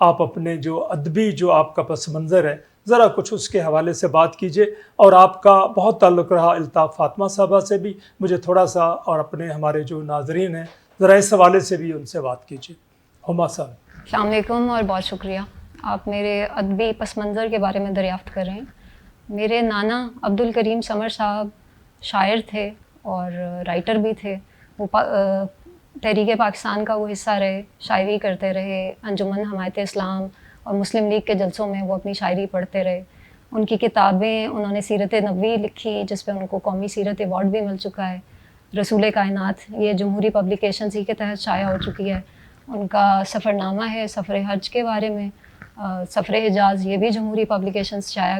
آپ اپنے جو ادبی جو آپ کا پس منظر ہے ذرا کچھ اس کے حوالے سے بات کیجیے. اور آپ کا بہت تعلق رہا الطاف فاطمہ صاحبہ سے بھی، مجھے تھوڑا سا اور اپنے ہمارے جو ناظرین ہیں ذرا اس حوالے سے بھی ان سے بات کیجیے. ہما صاحب. السلام علیکم اور بہت شکریہ. آپ میرے ادبی پس منظر کے بارے میں دریافت کر رہے ہیں. میرے نانا عبدالکریم سمر صاحب شاعر تھے اور رائٹر بھی تھے. وہ تحریک پاکستان کا وہ حصہ رہے، شاعری کرتے رہے، انجمن حمایت اسلام اور مسلم لیگ کے جلسوں میں وہ اپنی شاعری پڑھتے رہے. ان کی کتابیں، انہوں نے سیرت نبوی لکھی جس پہ ان کو قومی سیرت ایوارڈ بھی مل چکا ہے. رسول کائنات یہ جمہوری پبلیکیشنز ہی کے تحت شائع ہو چکی ہے. ان کا سفر نامہ ہے سفر حج کے بارے میں، سفر حجاز، یہ بھی جمہوری پبلیکیشنز شائع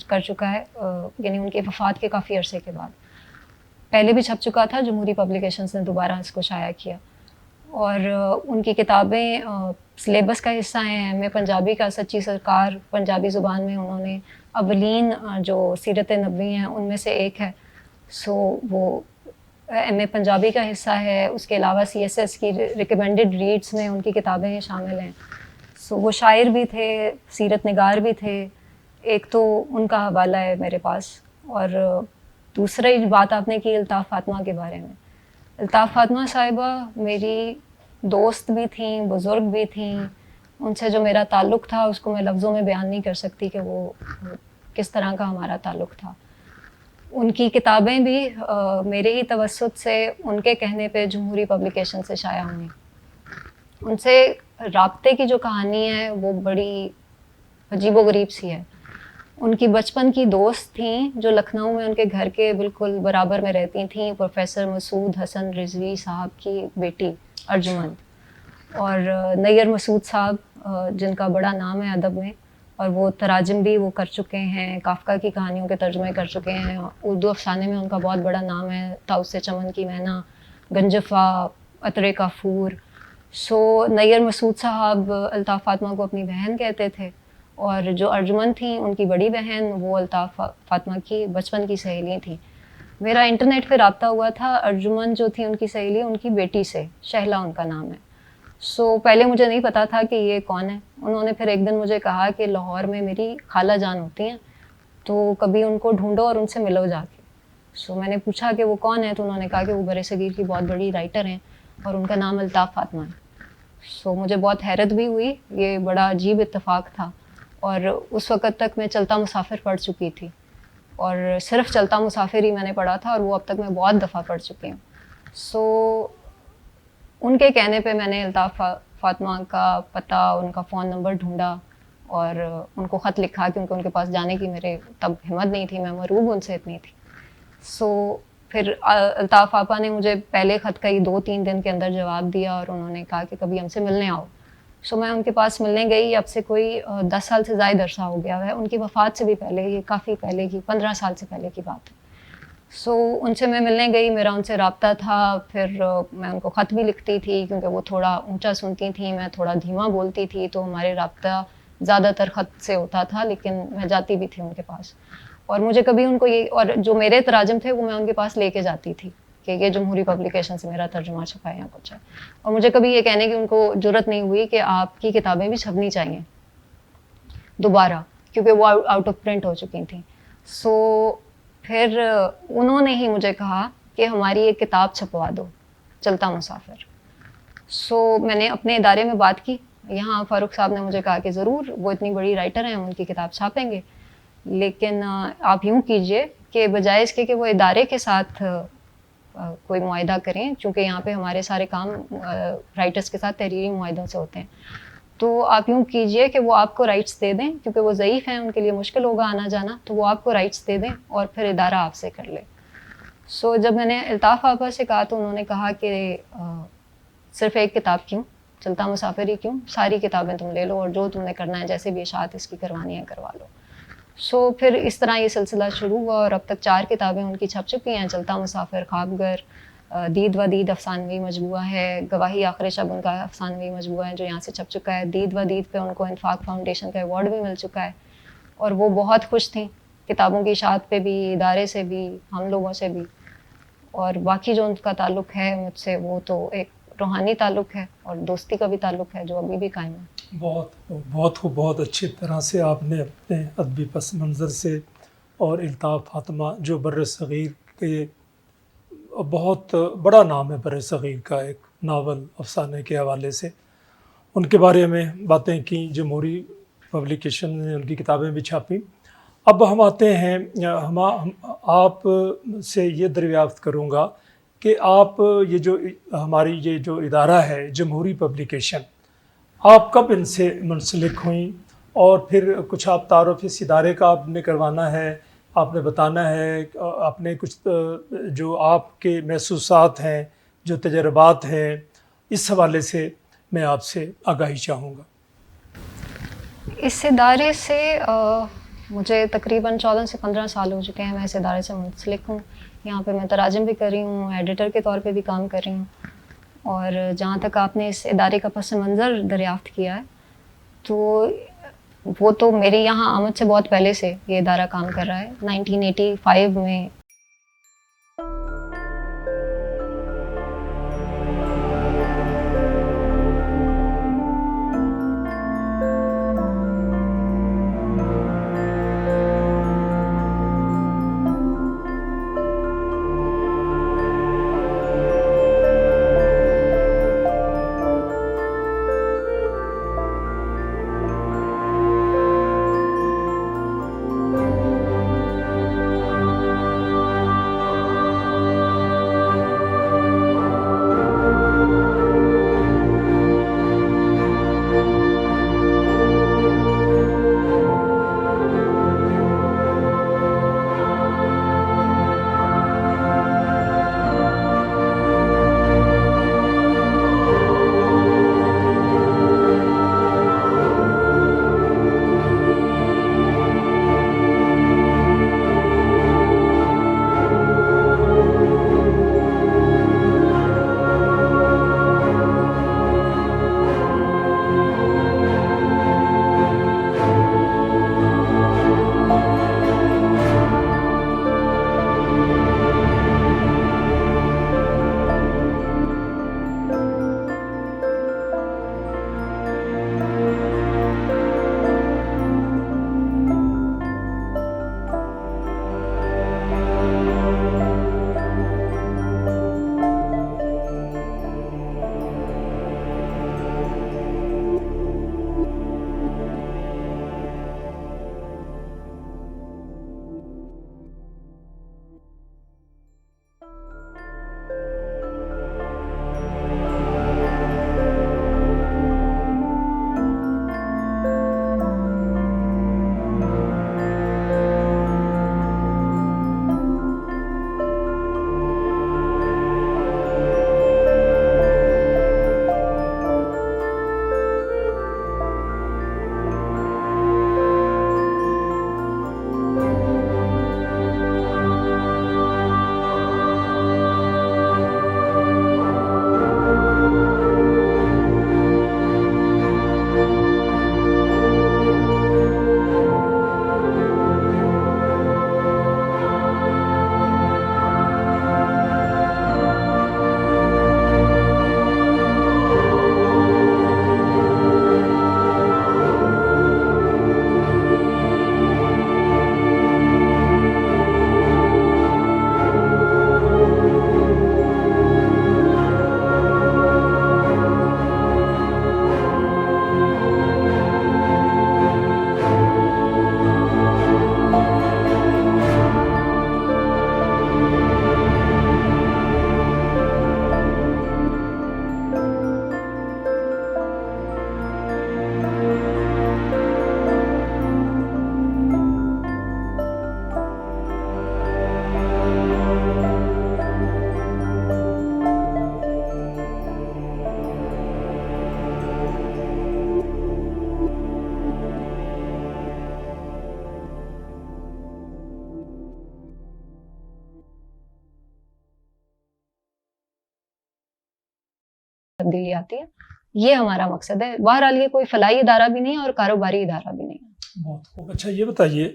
کر چکا ہے، یعنی ان کے وفات کے کافی عرصے کے بعد. پہلے بھی چھپ چکا تھا، جمہوری پبلیکیشنز نے دوبارہ اس کو شائع کیا. اور ان کی کتابیں سلیبس کا حصہ ہیں. ایم اے پنجابی کا سچی سرکار پنجابی زبان میں انہوں نے اولین جو سیرت نبوی ہیں ان میں سے ایک ہے، سو وہ ایم اے پنجابی کا حصہ ہے. اس کے علاوہ سی ایس ایس کی ریکمینڈڈ ریڈس میں ان کی کتابیں شامل ہیں. سو وہ شاعر بھی تھے، سیرت نگار بھی تھے. ایک تو ان کا حوالہ ہے میرے پاس. اور دوسری بات آپ نے کی الطاف فاطمہ کے بارے میں. الطاف فاطمہ صاحبہ میری دوست بھی تھیں، بزرگ بھی تھیں. ان سے جو میرا تعلق تھا اس کو میں لفظوں میں بیان نہیں کر سکتی کہ وہ کس طرح کا ہمارا تعلق تھا. ان کی کتابیں بھی میرے ہی توسط سے ان کے کہنے پہ جمہوری پبلیکیشن سے شائع ہوئیں. ان سے رابطے کی جو کہانی ہے وہ بڑی عجیب و غریب سی ہے. ان کی بچپن کی دوست تھیں جو لکھنؤ میں ان کے گھر کے بالکل برابر میں رہتی تھیں، پروفیسر مسعود حسن رضوی صاحب کی بیٹی ارجمن، اور نیّر مسعود صاحب جن کا بڑا نام ہے ادب میں، اور وہ تراجم بھی وہ کر چکے ہیں، کافکا کی کہانیوں کے ترجمے کر چکے ہیں. اردو افسانے میں ان کا بہت بڑا نام ہے، طاؤس چمن کی مینا، گنجفا، عطر کافور. سو نیّر مسعود صاحب الطاف فاطمہ کو اپنی بہن کہتے تھے، اور جو ارجمن تھیں ان کی بڑی بہن وہ الطاف فاطمہ کی بچپن کی سہیلی تھیں. میرا انٹرنیٹ پہ رابطہ ہوا تھا ارجمن جو تھی ان کی سہیلی، ان کی بیٹی سے، شہلا ان کا نام ہے. سو پہلے مجھے نہیں پتا تھا کہ یہ کون ہے. انہوں نے پھر ایک دن مجھے کہا کہ لاہور میں میری خالہ جان ہوتی ہیں تو کبھی ان کو ڈھونڈو اور ان سے ملو جا کے. سو میں نے پوچھا کہ وہ کون ہے، تو انہوں نے کہا کہ وہ برِ صغیر کی بہت بڑی رائٹر ہیں اور ان کا نام الطاف فاطمہ ہے. سو مجھے بہت حیرت بھی ہوئی، یہ بڑا عجیب اتفاق تھا. اور اس وقت تک میں چلتا مسافر پڑھ چکی تھی، اور صرف چلتا مسافر ہی میں نے پڑھا تھا، اور وہ اب تک میں بہت دفعہ پڑھ چکی ہوں. سو ان کے کہنے پہ میں نے الطاف فاطمہ کا پتہ، ان کا فون نمبر ڈھونڈا اور ان کو خط لکھا، کیونکہ ان کے پاس جانے کی میرے تب ہمت نہیں تھی، میں مروب ان سے اتنی تھی. سو پھر الطاف آپا نے مجھے پہلے خط کا ہی 2-3 دن کے اندر جواب دیا، اور انہوں نے کہا کہ کبھی ہم سے ملنے آؤ. سو میں ان کے پاس ملنے گئی. اب سے کوئی 10 سال سے زائد عرصہ ہو گیا ہے، ان کی وفات سے بھی پہلے، یہ کافی پہلے کی 15 سال سے پہلے کی بات ہے. سو ان سے میں ملنے گئی، میرا ان سے رابطہ تھا. پھر میں ان کو خط بھی لکھتی تھی کیونکہ وہ تھوڑا اونچا سنتی تھیں، میں تھوڑا دھیما بولتی تھی، تو ہمارے رابطہ زیادہ تر خط سے ہوتا تھا، لیکن میں جاتی بھی تھی ان کے پاس. اور مجھے کبھی ان کو یہ، اور جو میرے تراجم تھے وہ میں ان کے پاس لے کے جاتی تھی کہ یہ جمہوری پبلیکیشن سے میرا ترجمہ چھپا ہے یا کچھ ہے. اور مجھے کبھی یہ کہنے کی ان کو جرت نہیں ہوئی کہ آپ کی کتابیں بھی چھپنی چاہیے دوبارہ، کیونکہ وہ آؤٹ آف پرنٹ ہو چکی تھیں. سو پھر انہوں نے ہی مجھے کہا کہ ہماری ایک کتاب چھپوا دو، چلتا مسافر. سو میں نے اپنے ادارے میں بات کی. یہاں فاروق صاحب نے مجھے کہا کہ ضرور، وہ اتنی بڑی رائٹر ہیں، ان کی کتاب چھاپیں گے، لیکن آپ یوں کیجئے کہ بجائے اس کے کہ وہ ادارے کے ساتھ کوئی معاہدہ کریں، چونکہ یہاں پہ ہمارے سارے کام رائٹرز کے ساتھ تحریری معاہدوں سے ہوتے ہیں، تو آپ یوں کیجئے کہ وہ آپ کو رائٹس دے دیں، کیونکہ وہ ضعیف ہیں، ان کے لیے مشکل ہوگا آنا جانا، تو وہ آپ کو رائٹس دے دیں اور پھر ادارہ آپ سے کر لے. سو جب میں نے الطاف آپا سے کہا تو انہوں نے کہا کہ صرف ایک کتاب کیوں، چلتا مسافر ہی کیوں، ساری کتابیں تم لے لو اور جو تم نے کرنا ہے، جیسے بھی اشاعت اس کی کروانی ہے کروا لو. سو پھر اس طرح یہ سلسلہ شروع ہوا، اور اب تک 4 کتابیں ان کی چھپ چکی ہیں. چلتا مسافر، خوابگر، دید و دید افسانوی مجموعہ ہے، گواہی آخر شب ان کا افسانوی مجموعہ ہے جو یہاں سے چھپ چکا ہے. دید و دید پہ ان کو انفاق فاؤنڈیشن کا ایوارڈ بھی مل چکا ہے، اور وہ بہت خوش تھیں کتابوں کی اشاعت پہ بھی، ادارے سے بھی، ہم لوگوں سے بھی. اور باقی جو ان کا تعلق ہے مجھ سے، وہ تو ایک روحانی تعلق ہے اور دوستی کا بھی تعلق ہے جو ابھی بھی قائم ہے. بہت خوب، بہت اچھی طرح سے آپ نے اپنے ادبی پس منظر سے اور الطاف فاطمہ جو بر صغیر کے بہت بڑا نام ہے، بر صغیر کا ایک ناول افسانے کے حوالے سے ان کے بارے میں باتیں کی، جمہوری پبلیکیشن نے ان کی کتابیں بھی چھاپیں۔ اب ہم آتے ہیں، آپ سے یہ دریافت کروں گا کہ آپ یہ جو ہماری یہ جو ادارہ ہے جمہوری پبلیکیشن، آپ کب ان سے منسلک ہوئیں، اور پھر کچھ آپ تعارف اس ادارے کا آپ نے کروانا ہے، آپ نے بتانا ہے اپنے کچھ جو آپ کے محسوسات ہیں، جو تجربات ہیں، اس حوالے سے میں آپ سے آگاہی چاہوں گا۔ اس ادارے سے مجھے تقریباً 14 سے 15 سال ہو چکے ہیں، میں اس ادارے سے منسلک ہوں۔ یہاں پہ میں تراجم بھی کر رہی ہوں، ایڈیٹر کے طور پہ بھی کام کر رہی ہوں، اور جہاں تک آپ نے اس ادارے کا پس منظر دریافت کیا ہے، تو وہ تو میری یہاں آمد سے بہت پہلے سے یہ ادارہ کام کر رہا ہے۔ 1985 میں تبدیلی آتی ہے، یہ ہمارا مقصد ہے۔ بہرحال یہ کوئی فلاحی ادارہ بھی نہیں ہے اور کاروباری ادارہ بھی نہیں ہے۔ بہت خوب۔ اچھا یہ بتائیے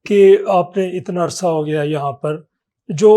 کہ آپ نے اتنا عرصہ ہو گیا یہاں پر، جو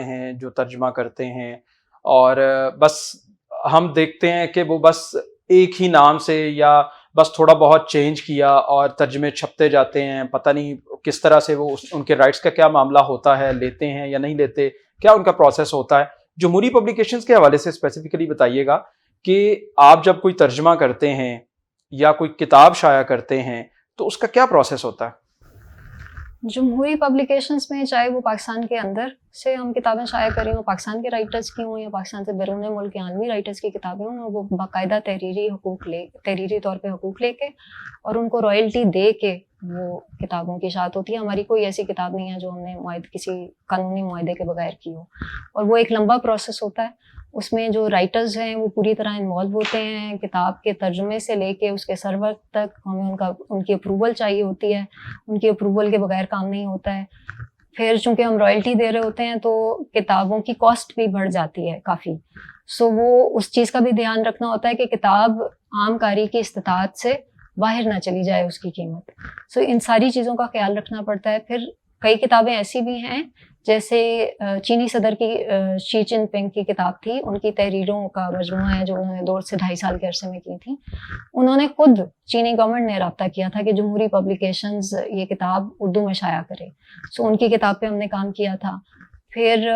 ہیں جو ترجمہ کرتے ہیں اور بس ہم دیکھتے ہیں کہ وہ بس ایک ہی نام سے یا بس تھوڑا بہت چینج کیا اور ترجمے چھپتے جاتے ہیں، پتہ نہیں کس طرح سے وہ ان کے رائٹس کا کیا معاملہ ہوتا ہے، لیتے ہیں یا نہیں لیتے، کیا ان کا پروسیس ہوتا ہے. جمہوری پبلیکیشنز کے حوالے سے اسپیسیفکلی بتائیے گا کہ آپ جب کوئی ترجمہ کرتے ہیں یا کوئی کتاب شائع کرتے ہیں تو اس کا کیا پروسیس ہوتا ہے؟ جمہوری پبلیکیشنز میں چاہے وہ پاکستان کے اندر سے ہم کتابیں شائع کریں ہوں، پاکستان کے رائٹرز کی ہوں یا پاکستان سے بیرون ملک کے عالمی رائٹرز کی کتابیں ہوں، وہ باقاعدہ تحریری طور پہ حقوق لے کے اور ان کو رائلٹی دے کے وہ کتابوں کی اشاعت ہوتی ہے. ہماری کوئی ایسی کتاب نہیں ہے جو ہم نے کسی قانونی معاہدے کے بغیر کی ہو، اور وہ ایک لمبا پروسیس ہوتا ہے. اس میں جو رائٹرز ہیں وہ پوری طرح انوالو ہوتے ہیں، کتاب کے ترجمے سے لے کے اس کے سرور تک ہمیں ان کی اپروول چاہیے ہوتی ہے، ان کی اپروول کے بغیر کام نہیں ہوتا ہے. پھر چونکہ ہم رائلٹی دے رہے ہوتے ہیں تو کتابوں کی کاسٹ بھی بڑھ جاتی ہے کافی. وہ اس چیز کا بھی دھیان رکھنا ہوتا ہے کہ کتاب عام قاری کی استطاعت سے باہر نہ چلی جائے اس کی قیمت. ان ساری چیزوں کا خیال رکھنا پڑتا ہے. پھر کئی کتابیں ایسی بھی ہیں جیسے چینی صدر کی شی جن پنگ کی کتاب تھی، ان کی تحریروں کا مجموعہ ہے جو انہوں نے 2 سے 2.5 سال کے عرصے میں کی تھی. انہوں نے خود چینی گورنمنٹ نے رابطہ کیا تھا کہ جمہوری پبلیکیشنز یہ کتاب اردو میں شائع کرے. ان کی کتاب پہ ہم نے کام کیا تھا. پھر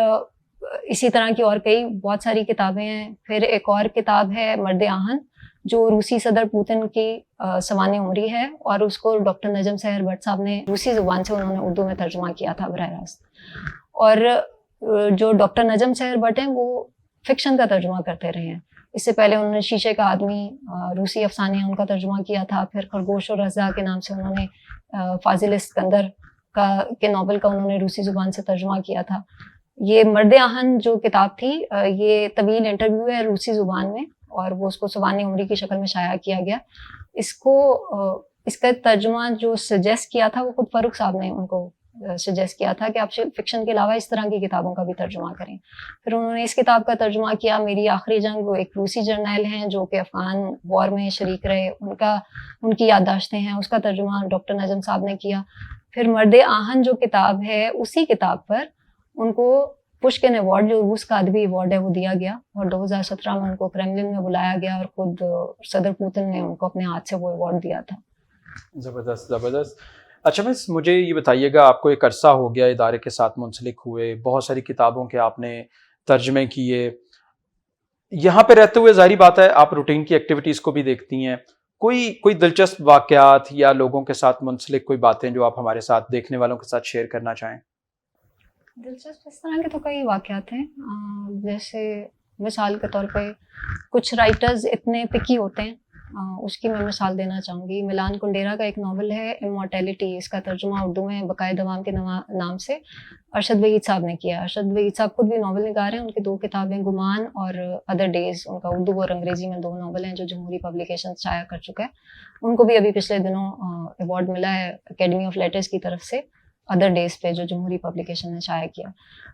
اسی طرح کی اور کئی بہت ساری کتابیں ہیں. پھر ایک اور کتاب ہے مرد آہن جو روسی صدر پوتن کی سوانح عمری ہے، اور اس کو ڈاکٹر نجم سحر بٹ صاحب نے روسی زبان سے انہوں نے اردو میں ترجمہ کیا تھا براہ راست. اور جو ڈاکٹر نجم سحر بٹ ہیں وہ فکشن کا ترجمہ کرتے رہے ہیں. اس سے پہلے انہوں نے شیشے کا آدمی روسی افسانے ان کا ترجمہ کیا تھا. پھر خرگوش اور اژدہا کے نام سے انہوں نے فاضل اسکندر کے ناول کا انہوں نے روسی زبان سے ترجمہ کیا تھا. یہ مرد آہن جو کتاب تھی یہ طویل انٹرویو ہے روسی زبان میں، اور وہ اس کو سوانح عمری کی شکل میں شائع کیا گیا. اس کا ترجمہ جو سجیسٹ کیا تھا وہ خود فاروق صاحب نے ان کو سجیسٹ کیا تھا کہ آپ فکشن کے علاوہ اس طرح کی کتابوں کا بھی ترجمہ کریں. پھر انہوں نے اس کتاب کا ترجمہ کیا. میری آخری جنگ، وہ ایک روسی جرنیل ہیں جو کہ افغان وار میں شریک رہے، ان کی یادداشتیں ہیں، اس کا ترجمہ ڈاکٹر نجم صاحب نے کیا. پھر مرد آہن جو کتاب ہے اسی کتاب پر ان کو پشکن ایوارڈ جو روس کا ادبی ایوارڈ ہے وہ دیا گیا، اور 2017 میں ان کو کریملن میں بلایا گیا اور خود صدر پوتن نے ان کو اپنے ہاتھ سے وہ ایوارڈ دیا تھا. زبردست زبردست. اچھا بس مجھے یہ بتائیے گا، آپ کو ایک عرصہ ہو گیا ادارے کے ساتھ منسلک ہوئے، بہت ساری کتابوں کے آپ نے ترجمے کیے، یہاں پہ رہتے ہوئے ظاہری بات ہے آپ روٹین کی ایکٹیویٹیز کو بھی دیکھتی ہیں. کوئی دلچسپ واقعات یا لوگوں کے ساتھ منسلک کوئی باتیں جو آپ ہمارے ساتھ دیکھنے والوں کے ساتھ شیئر کرنا چاہیں؟ دلچسپ اس طرح کے تو کئی واقعات ہیں. جیسے مثال کے طور پہ کچھ رائٹرز اتنے پکی ہوتے ہیں، اس کی میں مثال دینا چاہوں گی. ملان کنڈیرا کا ایک ناول ہے امورٹیلٹی، اس کا ترجمہ اردو میں بقائے دوام کے نام سے ارشد وحید صاحب نے کیا. ارشد وحید صاحب خود بھی ناول نگار ہیں. ان کی 2 کتابیں گمان اور ادر ڈیز، ان کا اردو اور انگریزی میں 2 ناول ہیں جو جمہوری پبلیکیشن شائع کر چکا ہے. ان کو بھی ابھی پچھلے دنوں ایوارڈ ملا ہے اکیڈمی آف لیٹرز کی طرف سے ادر ڈیز پہ جو جمہوری پبلیکیشن نے شائع کیا.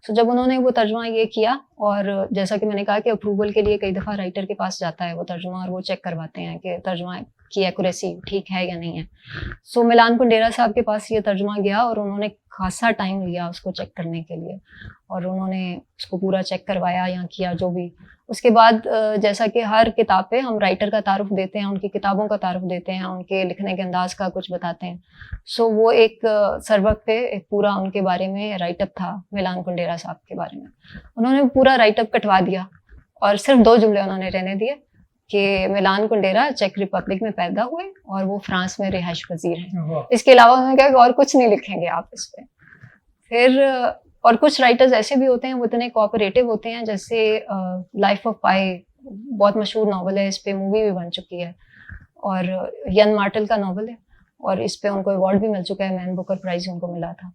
جب انہوں نے وہ ترجمہ یہ کیا، اور جیسا کہ میں نے کہا کہ اپروول کے لیے کئی دفعہ رائٹر کے پاس جاتا ہے وہ ترجمہ، اور وہ چیک کرواتے ہیں کہ ترجمہ کی ایکوریسی ٹھیک ہے یا نہیں ہے. ملان کنڈیرا صاحب کے پاس یہ ترجمہ گیا اور انہوں نے خاصا ٹائم لیا اس کو چیک کرنے کے لیے، اور انہوں نے اس کو پورا چیک کروایا یا کیا جو بھی. اس کے بعد جیسا کہ ہر کتاب پہ ہم رائٹر کا تعارف دیتے ہیں، ان کی کتابوں کا تعارف دیتے ہیں، ان کے لکھنے کے انداز کا کچھ بتاتے ہیں. وہ ایک سروق پہ ایک پورا ان کے بارے میں رائٹ اپ تھا ملان کنڈیرا صاحب کے بارے میں. انہوں نے پورا رائٹ اپ کٹوا دیا اور صرف 2 جملے انہوں نے رہنے دیے کہ ملان کنڈیرا چیک ریپبلک میں پیدا ہوئے اور وہ فرانس میں رہائش پذیر ہیں. اس کے علاوہ انہوں نے کہا کہ اور کچھ نہیں لکھیں گے آپ اس پہ. پھر اور کچھ رائٹرز ایسے بھی ہوتے ہیں وہ اتنے کوآپریٹو ہوتے ہیں، جیسے لائف آف پائی بہت مشہور ناول ہے، اس پہ مووی بھی بن چکی ہے، اور ین مارٹل کا ناول ہے، اور اس پہ ان کو ایوارڈ بھی مل چکا ہے، مین بکر پرائز ان کو ملا تھا.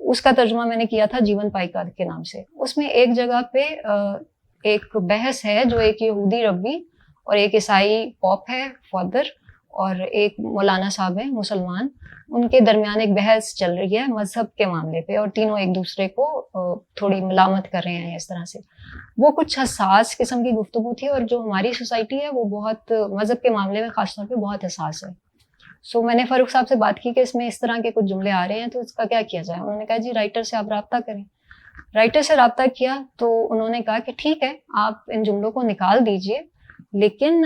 اس کا ترجمہ میں نے کیا تھا جیون پائیکر کے نام سے. اس میں ایک جگہ پہ ایک بحث ہے جو ایک یہودی ربی اور ایک عیسائی پوپ ہے فادر اور ایک مولانا صاحب ہیں مسلمان، ان کے درمیان ایک بحث چل رہی ہے مذہب کے معاملے پہ، اور تینوں ایک دوسرے کو تھوڑی ملامت کر رہے ہیں اس طرح سے. وہ کچھ حساس قسم کی گفتگو تھی، اور جو ہماری سوسائٹی ہے وہ بہت مذہب کے معاملے میں خاص طور پہ بہت حساس ہے. میں نے فاروق صاحب سے بات کی کہ اس میں اس طرح کے کچھ جملے آ رہے ہیں تو اس کا کیا کیا جائے. انہوں نے کہا جی رائٹر سے آپ رابطہ کریں. رائٹر سے رابطہ کیا تو انہوں نے کہا کہ ٹھیک ہے آپ ان جملوں کو نکال دیجئے، لیکن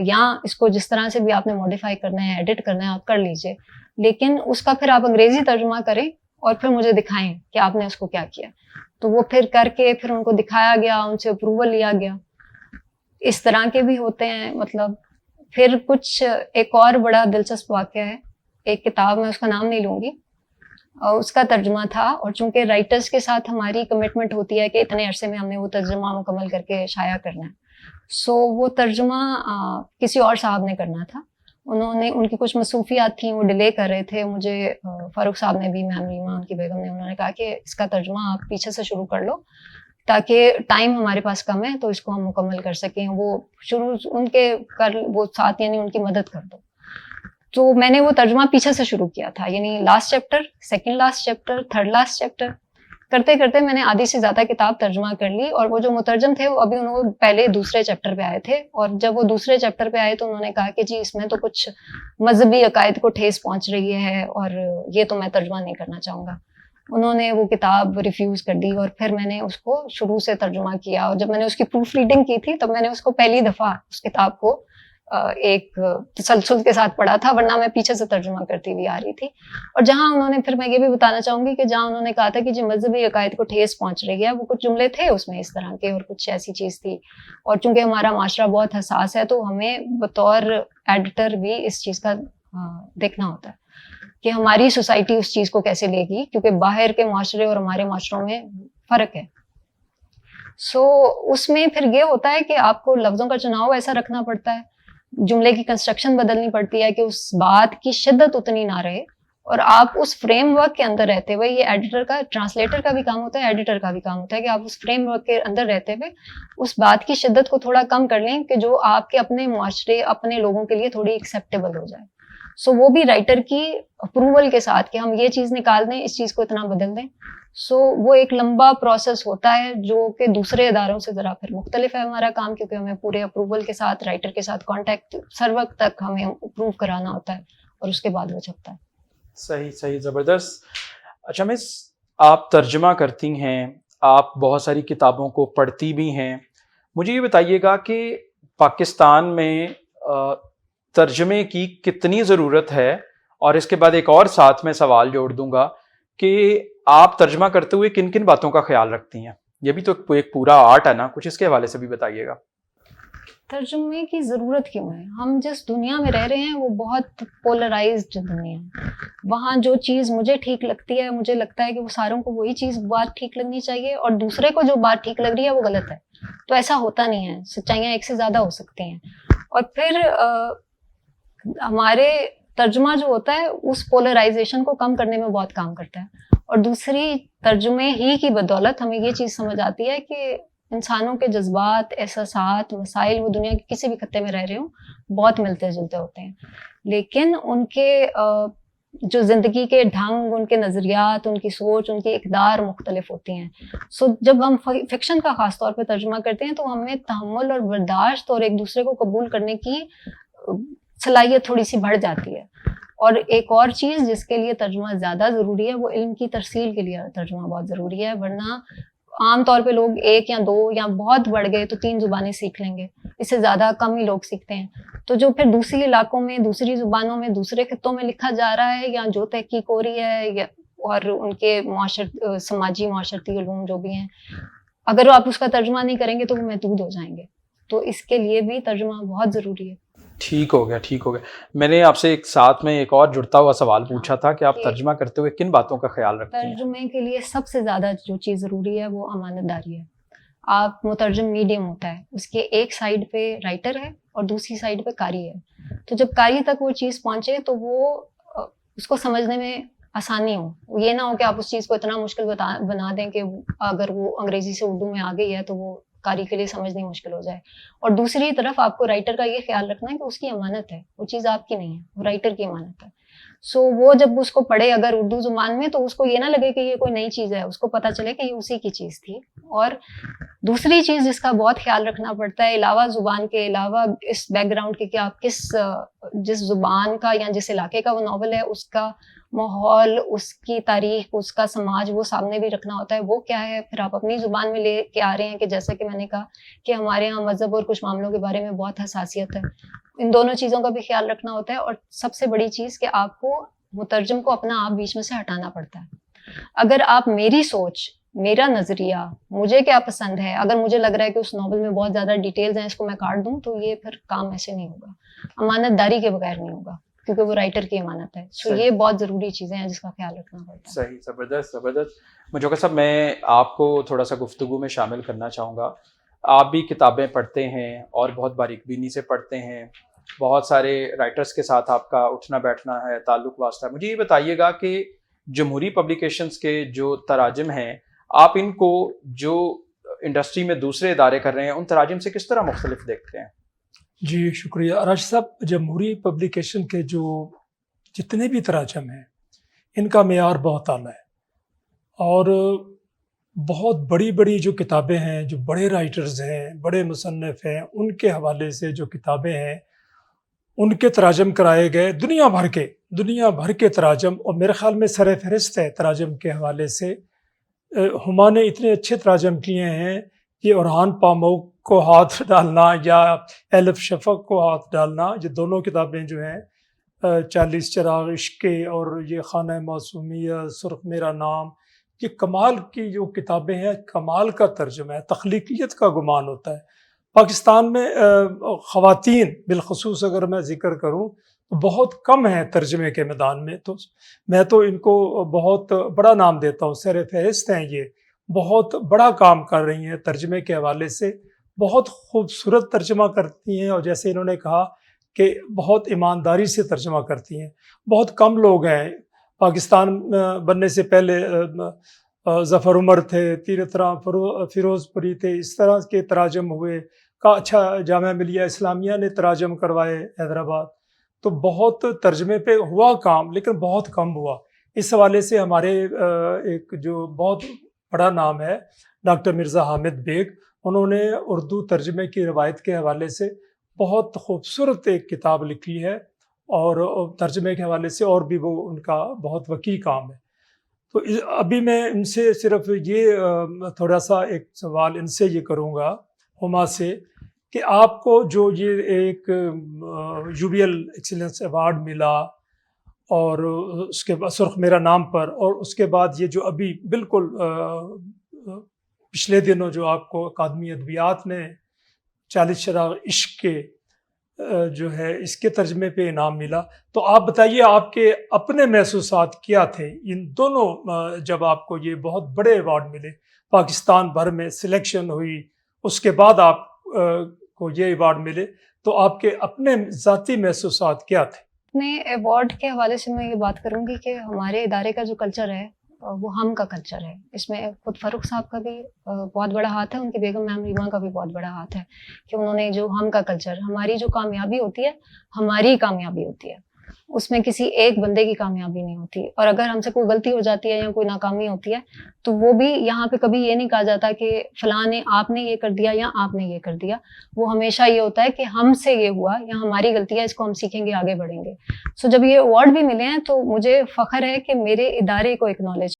یا اس کو جس طرح سے بھی آپ نے ماڈیفائی کرنا ہے، ایڈٹ کرنا ہے، آپ کر لیجئے، لیکن اس کا پھر آپ انگریزی ترجمہ کریں اور پھر مجھے دکھائیں کہ آپ نے اس کو کیا کیا. تو وہ پھر کر کے پھر ان کو دکھایا گیا، ان سے اپروول لیا گیا. اس طرح کے بھی ہوتے ہیں. مطلب پھر کچھ ایک اور بڑا دلچسپ واقعہ ہے، ایک کتاب، میں اس کا نام نہیں لوں گی، اس کا ترجمہ تھا، اور چونکہ رائٹرز کے ساتھ ہماری کمٹمنٹ ہوتی ہے کہ اتنے عرصے میں ہم نے وہ ترجمہ مکمل کر کے شائع کرنا ہے، سو وہ ترجمہ کسی اور صاحب نے کرنا تھا. انہوں نے، ان کی کچھ مصروفیات تھیں، وہ ڈیلے کر رہے تھے. مجھے فاروق صاحب نے بھی، میم ریما ان کی بیگم نے، انہوں نے کہا کہ اس کا ترجمہ آپ پیچھے سے شروع کر لو تاکہ ٹائم ہمارے پاس کم ہے تو اس کو ہم مکمل کر سکیں. وہ شروع ان کے وہ ساتھ، یعنی ان کی مدد کر دو. تو میں نے وہ ترجمہ پیچھے سے شروع کیا تھا، یعنی last chapter, second last chapter, third last chapter کرتے کرتے میں نے آدھی سے زیادہ کتاب ترجمہ کر لی. اور وہ جو مترجم تھے وہ ابھی انہوں پہلے دوسرے چیپٹر پہ آئے تھے، اور جب وہ دوسرے چیپٹر پہ آئے تو انہوں نے کہا کہ جی اس میں تو کچھ مذہبی عقائد کو ٹھیس پہنچ رہی ہے اور یہ تو میں ترجمہ نہیں کرنا چاہوں گا. انہوں نے وہ کتاب ریفیوز کر دی، اور پھر میں نے اس کو شروع سے ترجمہ کیا. اور جب میں نے اس کی پروف ریڈنگ کی تھی تب میں نے اس کو پہلی دفعہ اس کتاب کو ایک تسلسل کے ساتھ پڑھا تھا، ورنہ میں پیچھے سے ترجمہ کرتی ہوئی آ رہی تھی. اور جہاں انہوں نے، پھر میں یہ بھی بتانا چاہوں گی کہ جہاں انہوں نے کہا تھا کہ جو مذہبی عقائد کو ٹھیس پہنچ رہی ہے، وہ کچھ جملے تھے اس میں اس طرح کے، اور کچھ ایسی چیز تھی. اور چونکہ ہمارا معاشرہ بہت حساس ہے تو ہمیں بطور ایڈیٹر بھی اس چیز کا دیکھنا ہوتا ہے کہ ہماری سوسائٹی اس چیز کو کیسے لے گی، کیونکہ باہر کے معاشرے اور ہمارے معاشروں میں فرق ہے. سو اس میں پھر یہ ہوتا ہے کہ آپ کو لفظوں کا چناؤ ایسا رکھنا پڑتا ہے، جملے کی کنسٹرکشن بدلنی پڑتی ہے کہ اس بات کی شدت اتنی نہ رہے، اور آپ اس فریم ورک کے اندر رہتے ہوئے، یہ ایڈیٹر کا، ٹرانسلیٹر کا بھی کام ہوتا ہے، ایڈیٹر کا بھی کام ہوتا ہے کہ آپ اس فریم ورک کے اندر رہتے ہوئے اس بات کی شدت کو تھوڑا کم کر لیں کہ جو آپ کے اپنے معاشرے، اپنے لوگوں کے لیے تھوڑی ایکسیپٹیبل ہو جائے. سو وہ بھی رائٹر کی اپروول کے ساتھ کہ ہم یہ چیز نکال دیں، اس چیز کو اتنا بدل دیں. سو وہ ایک لمبا پروسیس ہوتا ہے جو کہ دوسرے اداروں سے ذرا پھر مختلف ہے ہمارا کام، کیونکہ ہمیں پورے اپروول کے ساتھ رائٹر کے ساتھ کانٹیکٹ سرور تک ہمیں اپروو کرانا ہوتا ہے، اور اس کے بعد وہ چھپتا ہے. صحیح صحیح، زبردست. اچھا مس، آپ ترجمہ کرتی ہیں، آپ بہت ساری کتابوں کو پڑھتی بھی ہیں. مجھے یہ بتائیے گا کہ پاکستان میں ترجمے کی کتنی ضرورت ہے، اور اس کے بعد ایک اور ساتھ میں سوال جوڑ دوں گا کہ آپ ترجمہ کرتے ہوئے کن کن باتوں کا خیال رکھتی ہیں؟ یہ بھی تو ایک پورا آرٹ ہے نا، کچھ اس کے حوالے سے بھی بتائیے گا. ترجمے کی ضرورت کیوں ہے؟ ہم جس دنیا میں رہ رہے ہیں وہ بہت پولرائزڈ دنیا ہے. وہاں جو چیز مجھے ٹھیک لگتی ہے، مجھے لگتا ہے کہ وہ ساروں کو وہی چیز، بات ٹھیک لگنی چاہیے، اور دوسرے کو جو بات ٹھیک لگ رہی ہے وہ غلط ہے. تو ایسا ہوتا نہیں ہے، سچائیاں ایک سے زیادہ ہو سکتی ہیں. اور پھر ہمارے ترجمہ جو ہوتا ہے اس پولرائزیشن کو کم کرنے میں بہت کام کرتا ہے. اور دوسری، ترجمے ہی کی بدولت ہمیں یہ چیز سمجھ آتی ہے کہ انسانوں کے جذبات، احساسات، مسائل، وہ دنیا کے کسی بھی خطے میں رہ رہے ہوں، بہت ملتے جلتے ہوتے ہیں، لیکن ان کے جو زندگی کے ڈھنگ، ان کے نظریات، ان کی سوچ، ان کی اقدار مختلف ہوتی ہیں. سو جب ہم فکشن کا خاص طور پہ ترجمہ کرتے ہیں تو ہمیں تحمل اور برداشت اور ایک دوسرے کو قبول کرنے کی صلاحیت تھوڑی سی بڑھ جاتی ہے. اور ایک اور چیز جس کے لیے ترجمہ زیادہ ضروری ہے، وہ علم کی ترسیل کے لیے ترجمہ بہت ضروری ہے. ورنہ عام طور پہ لوگ 1 یا 2 یا بہت بڑھ گئے تو 3 زبانیں سیکھ لیں گے، اس سے زیادہ کم ہی لوگ سیکھتے ہیں. تو جو پھر دوسری علاقوں میں، دوسری زبانوں میں، دوسرے خطوں میں لکھا جا رہا ہے، یا جو تحقیق ہو رہی ہے، اور ان کے سماجی معاشرتی علوم جو بھی ہیں، اگر آپ اس کا ترجمہ نہیں کریں گے تو وہ محدود ہو جائیں گے. تو اس کے لیے بھی ترجمہ بہت ضروری ہے. ٹھیک ہو گیا، ٹھیک ہو گیا. میں نے آپ سے ایک ساتھ میں ایک اور جڑتا ہوا سوال پوچھا تھا کہ آپ ترجمہ کرتے ہوئے کن باتوں کا خیال رکھتے ہیں؟ ترجمے کے لیے سب سے زیادہ جو چیز ضروری ہے وہ امانت داری ہے. آپ مترجم میڈیم ہوتا ہے، اس کے ایک سائڈ پہ رائٹر ہے اور دوسری سائڈ پہ قاری ہے. تو جب قاری تک وہ چیز پہنچے تو وہ اس کو سمجھنے میں آسانی ہو. یہ نہ ہو کہ آپ اس چیز کو اتنا مشکل بنا دیں کہ اگر وہ انگریزی سے اردو میں آ گئی ہے تو وہ قاری کے لیے سمجھنی مشکل ہو جائے. اور دوسری طرف آپ کو رائٹر کا یہ خیال رکھنا ہے کہ اس کی امانت ہے، وہ چیز آپ کی نہیں ہے، وہ رائٹر کی امانت ہے. سو وہ جب اس کو پڑھے اگر اردو زبان میں، تو اس کو یہ نہ لگے کہ یہ کوئی نئی چیز ہے، اس کو پتہ چلے کہ یہ اسی کی چیز تھی. اور دوسری چیز جس کا بہت خیال رکھنا پڑتا ہے، علاوہ زبان کے، علاوہ اس بیک گراؤنڈ کے کہ آپ جس زبان کا یا جس علاقے کا وہ ناول ہے، اس کا ماحول، اس کی تاریخ، اس کا سماج وہ سامنے بھی رکھنا ہوتا ہے. وہ کیا ہے پھر آپ اپنی زبان میں لے کے آ رہے ہیں کہ جیسا کہ میں نے کہا کہ ہمارے ہاں مذہب اور کچھ معاملوں کے بارے میں بہت حساسیت ہے. ان دونوں چیزوں کا بھی خیال رکھنا ہوتا ہے. اور سب سے بڑی چیز کہ آپ کو مترجم کو اپنا آپ بیچ میں سے ہٹانا پڑتا ہے. اگر آپ میری سوچ، میرا نظریہ، مجھے کیا پسند ہے، اگر مجھے لگ رہا ہے کہ اس ناول میں بہت زیادہ ڈیٹیلز ہیں، اس کو میں کاٹ دوں، تو یہ پھر کام ایسے نہیں ہوگا، امانت داری کے بغیر نہیں ہوگا، کیونکہ وہ رائٹر کی امانت ہے. سو یہ بہت ضروری چیزیں ہیں جس کا خیال رکھنا پڑتا ہے. صحیح، زبردست زبردست. مجھوکر صاحب، میں آپ کو تھوڑا سا گفتگو میں شامل کرنا چاہوں گا. آپ بھی کتابیں پڑھتے ہیں اور بہت باریک بینی سے پڑھتے ہیں، بہت سارے رائٹرز کے ساتھ آپ کا اٹھنا بیٹھنا ہے، تعلق واسطہ ہے. مجھے یہ بتائیے گا کہ جمہوری پبلیکیشنز کے جو تراجم ہیں، آپ ان کو جو انڈسٹری میں دوسرے ادارے کر رہے ہیں ان تراجم سے کس طرح مختلف دیکھتے ہیں؟ جی شکریہ راشد صاحب. جمہوری پبلیکیشن کے جو جتنے بھی تراجم ہیں ان کا معیار بہت اعلیٰ ہے، اور بہت بڑی بڑی جو کتابیں ہیں، جو بڑے رائٹرز ہیں، بڑے مصنف ہیں، ان کے حوالے سے جو کتابیں ہیں ان کے تراجم کرائے گئے، دنیا بھر کے تراجم. اور میرے خیال میں سر فہرست ہے تراجم کے حوالے سے. ہما نے اتنے اچھے تراجم کیے ہیں کہ اورحان پاموک کو ہاتھ ڈالنا یا الف شفق کو ہاتھ ڈالنا، یہ دونوں کتابیں جو ہیں 40 چراغ عشق کے اور یہ خانہ معصومیہ، سرخ میرا نام، یہ کمال کی جو کتابیں ہیں، کمال کا ترجمہ ہے، تخلیقیت کا گمان ہوتا ہے. پاکستان میں خواتین بالخصوص اگر میں ذکر کروں تو بہت کم ہیں ترجمے کے میدان میں. تو میں تو ان کو بہت بڑا نام دیتا ہوں، سر فہرست ہیں، یہ بہت بڑا کام کر رہی ہیں ترجمے کے حوالے سے، بہت خوبصورت ترجمہ کرتی ہیں، اور جیسے انہوں نے کہا کہ بہت ایمانداری سے ترجمہ کرتی ہیں. بہت کم لوگ ہیں. پاکستان بننے سے پہلے ظفر عمر تھے، تیرتھ رام فیروز پوری تھے، اس طرح کے تراجم ہوئے. کا اچھا جامعہ ملیہ اسلامیہ نے تراجم کروائے حیدرآباد. تو بہت ترجمے پہ ہوا کام، لیکن بہت کم ہوا. اس حوالے سے ہمارے ایک جو بہت بڑا نام ہے ڈاکٹر مرزا حامد بیگ، انہوں نے اردو ترجمے کی روایت کے حوالے سے بہت خوبصورت ایک کتاب لکھی ہے، اور ترجمے کے حوالے سے اور بھی وہ ان کا بہت وسیع کام ہے. تو ابھی میں ان سے صرف یہ تھوڑا سا ایک سوال ان سے یہ کروں گا ہما سے کہ آپ کو جو یہ ایک U B L excellence award ملا، اور اس کے بعد سرخ میرا نام پر، اور اس کے بعد یہ جو ابھی بالکل پچھلے دنوں جو آپ کو اکادمی ادبیات نے 40 چراغ عشق کے جو ہے اس کے ترجمے پہ انعام ملا، تو آپ بتائیے آپ کے اپنے محسوسات کیا تھے ان دونوں، جب آپ کو یہ بہت بڑے ایوارڈ ملے، پاکستان بھر میں سلیکشن ہوئی، اس کے بعد آپ کو یہ ایوارڈ ملے، تو آپ کے اپنے ذاتی محسوسات کیا تھے؟ اپنے ایوارڈ کے حوالے سے میں یہ بات کروں گی کہ ہمارے ادارے کا جو کلچر ہے وہ ہم کا کلچر ہے. اس میں خود فاروق صاحب کا بھی بہت بڑا ہاتھ ہے، ان کی بیگم میم ریما کا بھی بہت بڑا ہاتھ ہے کہ انہوں نے جو ہم کا کلچر، ہماری جو کامیابی ہوتی ہے ہماری کامیابی ہوتی ہے، اس میں کسی ایک بندے کی کامیابی نہیں ہوتی. اور اگر ہم سے کوئی غلطی ہو جاتی ہے یا کوئی ناکامی ہوتی ہے تو وہ بھی یہاں پہ کبھی یہ نہیں کہا جاتا کہ فلاں نے، آپ نے یہ کر دیا یا آپ نے یہ کر دیا. وہ ہمیشہ یہ ہوتا ہے کہ ہم سے یہ ہوا یا ہماری غلطی ہے، اس کو ہم سیکھیں گے، آگے بڑھیں گے. سو جب یہ ایوارڈ بھی ملے ہیں تو مجھے فخر ہے کہ میرے ادارے کو ایکنالج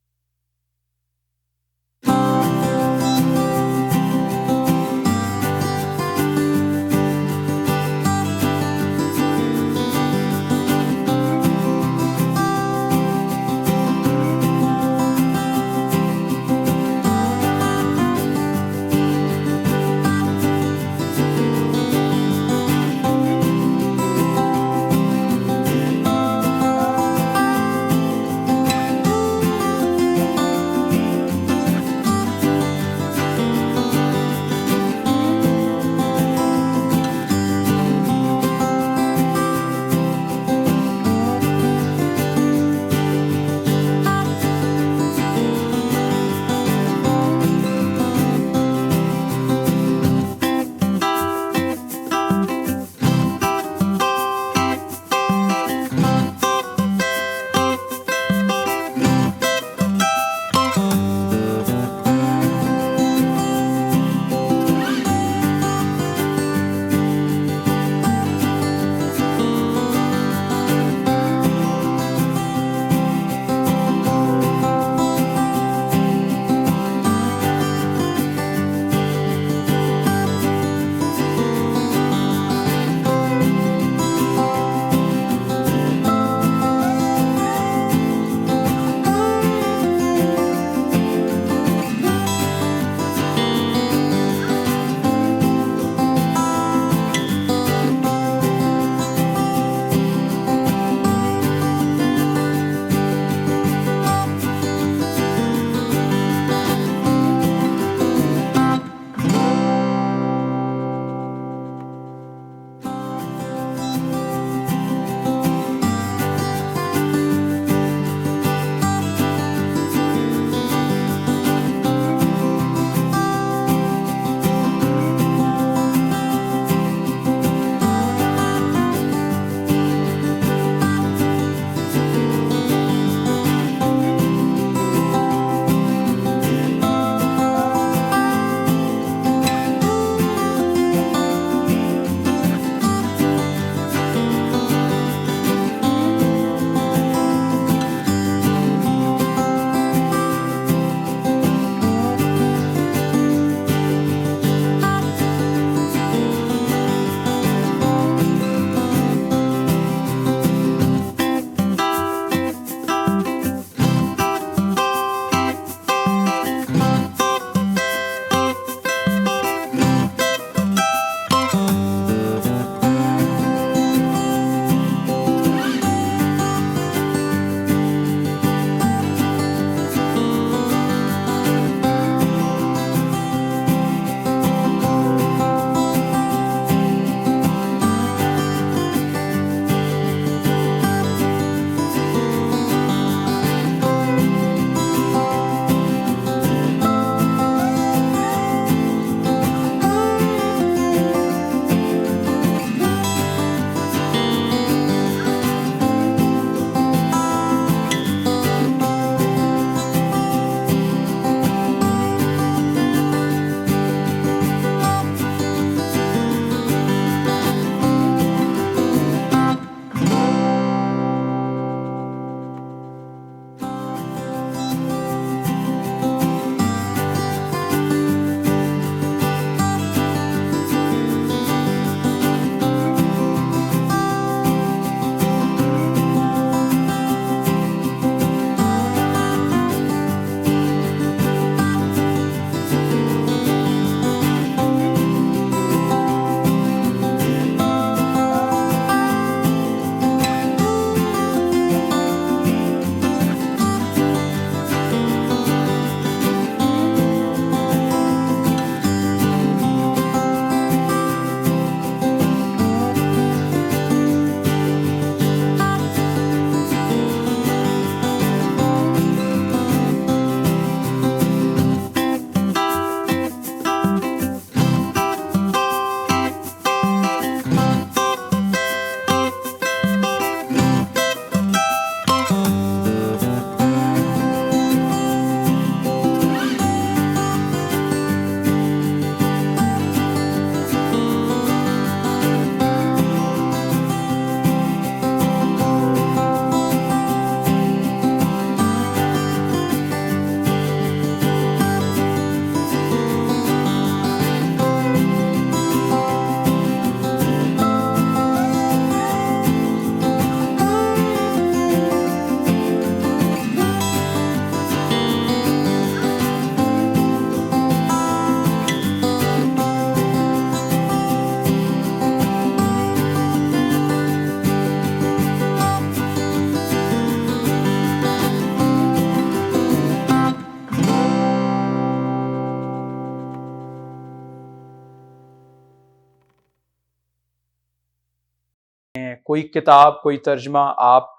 کوئی کتاب، کوئی ترجمہ آپ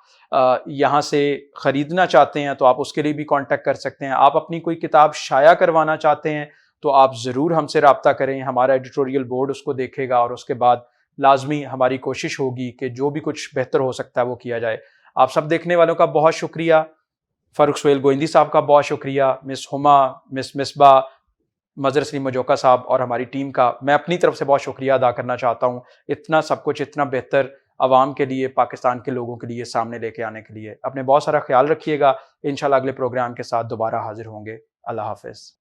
یہاں سے خریدنا چاہتے ہیں تو آپ اس کے لیے بھی کانٹیکٹ کر سکتے ہیں. آپ اپنی کوئی کتاب شائع کروانا چاہتے ہیں تو آپ ضرور ہم سے رابطہ کریں. ہمارا ایڈیٹوریل بورڈ اس کو دیکھے گا اور اس کے بعد لازمی ہماری کوشش ہوگی کہ جو بھی کچھ بہتر ہو سکتا ہے وہ کیا جائے. آپ سب دیکھنے والوں کا بہت شکریہ. فاروق سہیل گوئندی صاحب کا بہت شکریہ، مس ہما، مس مصباح، مظہر سلیم مجوکا صاحب اور ہماری ٹیم کا میں اپنی طرف سے بہت شکریہ ادا کرنا چاہتا ہوں. اتنا سب کچھ اتنا بہتر عوام کے لیے، پاکستان کے لوگوں کے لیے سامنے لے کے آنے کے لیے. اپنے بہت سارا خیال رکھیے گا. انشاءاللہ اگلے پروگرام کے ساتھ دوبارہ حاضر ہوں گے. اللہ حافظ.